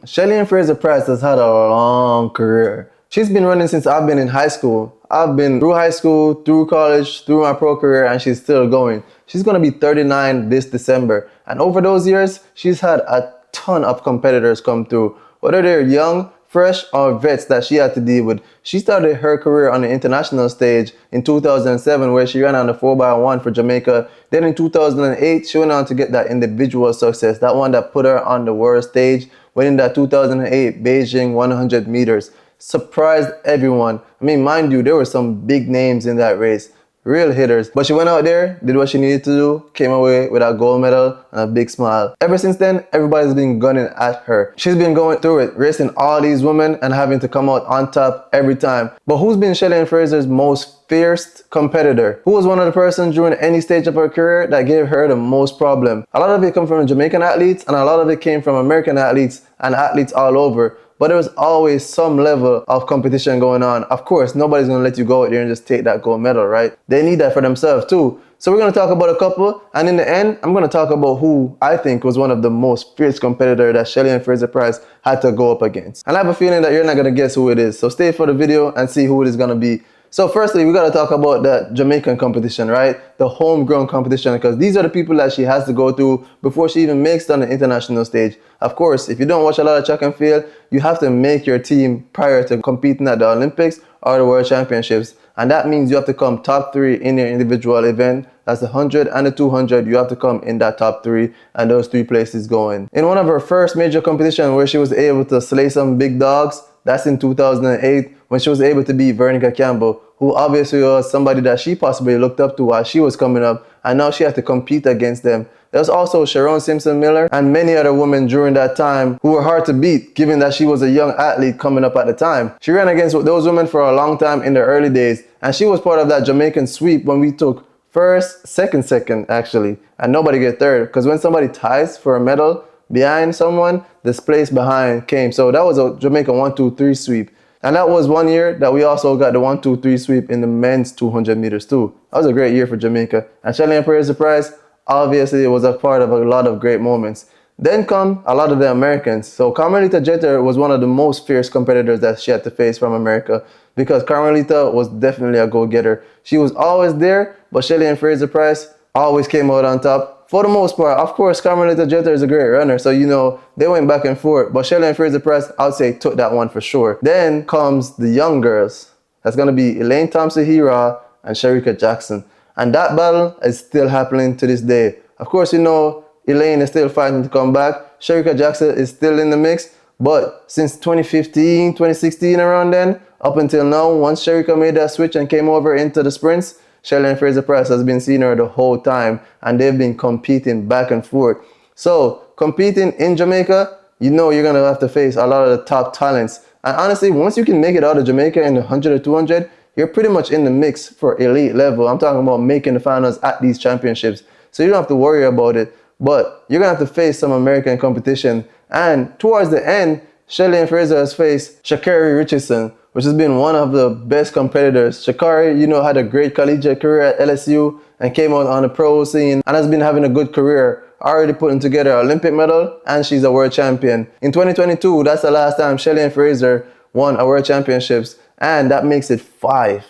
Shelly-Ann Fraser-Pryce has had a long career. She's been running since I've been in high school. I've been through high school, through college, through my pro career, and she's still going. She's going to be 39 this December. And over those years, she's had a ton of competitors come through. Whether they're young, fresh, or vets that she had to deal with. She started her career on the international stage in 2007 where she ran on the 4x1 for Jamaica. Then in 2008, she went on to get that individual success, that one that put her on the world stage, winning that 2008 Beijing 100 meters. Surprised everyone. I mean, mind you, there were some big names in that race. Real hitters. But she went out there, did what she needed to do, came away with a gold medal and a big smile. Ever since then, everybody's been gunning at her. She's been going through it, racing all these women and having to come out on top every time. But who's been Shelly-Ann Fraser's most fierce competitor? Who was one of the persons during any stage of her career that gave her the most problem? A lot of it came from Jamaican athletes and a lot of it came from American athletes and athletes all over. But there was always some level of competition going on. Of course, nobody's going to let you go out there and just take that gold medal, right? They need that for themselves too. So we're going to talk about a couple, and in the end, I'm going to talk about who I think was one of the most fierce competitors that Shelly-Ann Fraser-Pryce had to go up against. And I have a feeling that you're not going to guess who it is. So stay for the video and see who it is going to be. So firstly, we got to talk about the Jamaican competition, right? The homegrown competition, because these are the people that she has to go through before she even makes it on the international stage. Of course, if you don't watch a lot of track and field, you have to make your team prior to competing at the Olympics or the World Championships. And that means you have to come top 3 in your individual event. That's the 100 and the 200. You have to come in that top 3 and those 3 places going. In one of her first major competition where she was able to slay some big dogs, that's in 2008 when she was able to beat Veronica Campbell, who obviously was somebody that she possibly looked up to while she was coming up, and now she had to compete against them. There was also Sharon Simpson-Miller and many other women during that time who were hard to beat, given that she was a young athlete coming up at the time. She ran against those women for a long time in the early days, and she was part of that Jamaican sweep when we took first, second actually, and nobody get third, because when somebody ties for a medal behind someone, this place behind came. So that was a Jamaican 1-2-3 sweep. And that was one year that we also got the 1-2-3 sweep in the men's 200 meters too. That was a great year for Jamaica. And Shelly-Ann Fraser-Pryce, obviously, was a part of a lot of great moments. Then come a lot of the Americans. So Carmelita Jeter was one of the most fierce competitors that she had to face from America, because Carmelita was definitely a go-getter. She was always there, but Shelly-Ann Fraser-Pryce always came out on top. For the most part, of course, Carmelita Jeter is a great runner, so you know, they went back and forth. But Shelly-Ann Fraser-Pryce, I would say, took that one for sure. Then comes the young girls. That's going to be Elaine Thompson-Herah and Shericka Jackson. And that battle is still happening to this day. Of course, you know, Elaine is still fighting to come back. Shericka Jackson is still in the mix. But since 2015, 2016, around then, up until now, once Shericka made that switch and came over into the sprints, Shelly-Ann Fraser-Pryce has been seeing her the whole time, and they've been competing back and forth. So, competing in Jamaica, you know you're going to have to face a lot of the top talents. And honestly, once you can make it out of Jamaica in the 100 or 200, you're pretty much in the mix for elite level. I'm talking about making the finals at these championships. So you don't have to worry about it. But you're going to have to face some American competition. And towards the end, Shelly-Ann Fraser has faced Sha'Carri Richardson, which has been one of the best competitors. Sha'Carri, you know, had a great collegiate career at LSU and came out on the pro scene and has been having a good career, already putting together an Olympic medal, and she's a world champion. In 2022, that's the last time Shelly-Ann Fraser won a world championships, and that makes it 5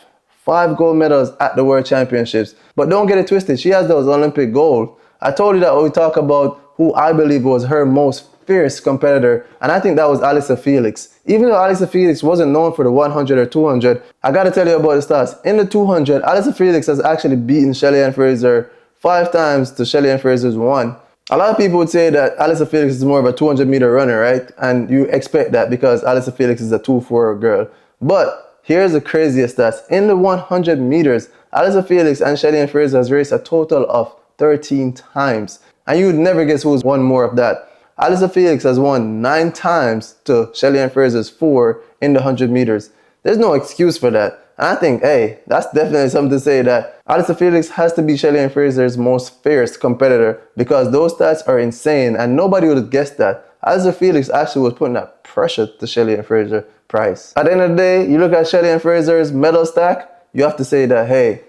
gold medals at the world championships. But don't get it twisted, she has those Olympic gold. I told you that when we talk about who I believe was her most fierce competitor, and I think that was Alyssa Felix. Even though Alyssa Felix wasn't known for the 100 or 200, I gotta tell you about the stats. In the 200, Alyssa Felix has actually beaten Shelly-Ann Fraser 5 times to Shelly-Ann Fraser's 1. A lot of people would say that Alyssa Felix is more of a 200-meter runner, right? And you expect that because Alyssa Felix is a 2-4 girl. But here's the craziest stats. In the 100 meters, Alyssa Felix and Shelly-Ann Fraser has raced a total of 13 times. And you would never guess who's won more of that. Alyssa Felix has won 9 times to Shelly-Ann Fraser's 4 in the 100 meters. There's no excuse for that. And I think, hey, that's definitely something to say that Alyssa Felix has to be Shelly-Ann Fraser's most fierce competitor, because those stats are insane and nobody would have guessed that. Alyssa Felix actually was putting that pressure to Shelly-Ann Fraser-Pryce. At the end of the day, you look at Shelly-Ann Fraser's medal stack, you have to say that, hey,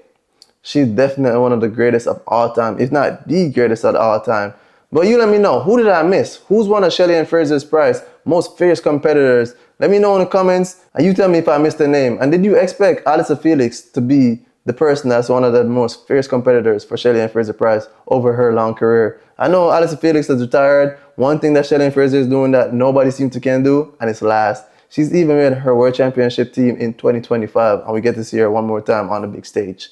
she's definitely one of the greatest of all time, if not the greatest of all time. But you let me know, who did I miss? Who's one of Shelly-Ann Fraser-Pryce most fierce competitors? Let me know in the comments, and you tell me if I missed a name. And did you expect Alyssa Felix to be the person that's one of the most fierce competitors for Shelly-Ann Fraser-Pryce over her long career? I know Alyssa Felix has retired. One thing that Shelly-Ann Fraser is doing that nobody seems to can do, and it's last. She's even made her World Championship team in 2025, and we get to see her one more time on the big stage.